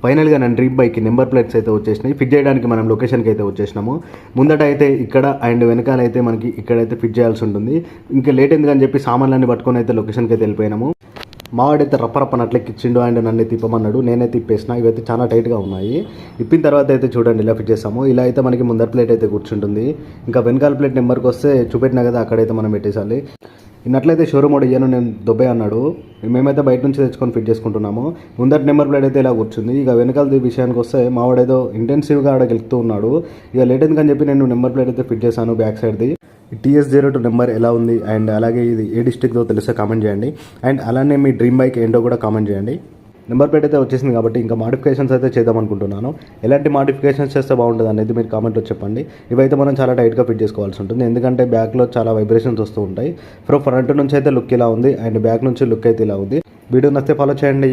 ఫైనల్గా నేను dream bike number plates అయితే వచ్చేసినాయి. ఫిట్ చేయడానికి మనం లొకేషన్కి అయితే వచ్చేసినాము. ముందట అయితే ఇక్కడ అండ్ వెనకాల అయితే మనకి ఇక్కడైతే ఫిట్ చేయాల్సి ఉంటుంది. ఇంకా లేట్ ఎందుకని చెప్పి సామాన్లన్నీ పట్టుకొని అయితే లొకేషన్కి అయితే వెళ్ళిపోయినాము. మావాడైతే రప్పరప్పనట్లకి ఇచ్చిండు అండ్ నన్ను తిప్పమన్నాడు. నేనే తిప్పేసిన. ఇవైతే చాలా టైట్గా ఉన్నాయి. ఇప్పిన తర్వాత అయితే చూడండి ఇలా ఫిట్ చేస్తాము. ఇలా అయితే మనకి ముందర ప్లేట్ అయితే కూర్చుంటుంది. ఇంకా వెనకాల ప్లేట్ నెంబర్కి వస్తే చూపెట్టినా కదా అక్కడైతే మనం పెట్టేసాలి. ఇన్నట్లయితే షోరూమ్ వాడు ఇయ్యను నేను దొబ్బే అన్నాడు. మేమైతే బయట నుంచి తెచ్చుకొని ఫిట్ చేసుకుంటున్నాము. ముందర నెంబర్ ప్లేట్ అయితే ఇలా కూర్చుంది. ఇక వెనకాల విషయానికి వస్తే మావాడేదో ఇంటెన్సివ్గా ఆడ గెలుపుతూ ఉన్నాడు. ఇక లేట్ ఎందుకని చెప్పి నేను నెంబర్ ప్లేట్ అయితే ఫిట్ చేశాను బ్యాక్ సైడ్ది. TS02 నెంబర్ ఎలా ఉంది అండ్ అలాగే ఇది ఏ డిస్ట్రిక్ట్తో తెలిస్తే కామెంట్ చేయండి. అండ్ అలానే మీ డ్రీమ్ బైక్ ఏంటో కూడా కామెంట్ చేయండి. నెంబర్ ప్లేట్ అయితే వచ్చేసింది కాబట్టి ఇంకా మాడిఫికేషన్స్ అయితే చేద్దాం అనుకుంటున్నాను. ఎలాంటి మాడిఫికేషన్స్ చేస్తే బాగుంటుంది అనేది మీరు కామెంట్లో చెప్పండి. ఇవైతే మనం చాలా టైట్గా ఫిట్ చేసుకోవాల్సి ఉంటుంది. ఎందుకంటే బ్యాక్లో చాలా వైబ్రేషన్స్ వస్తూ ఉంటాయి. ఫ్రంట్ నుంచి అయితే లుక్ ఇలా ఉంది అండ్ బ్యాక్ నుంచి లుక్ అయితే ఇలా ఉంది. వీడియో నచ్చితే ఫాలో చేయండి.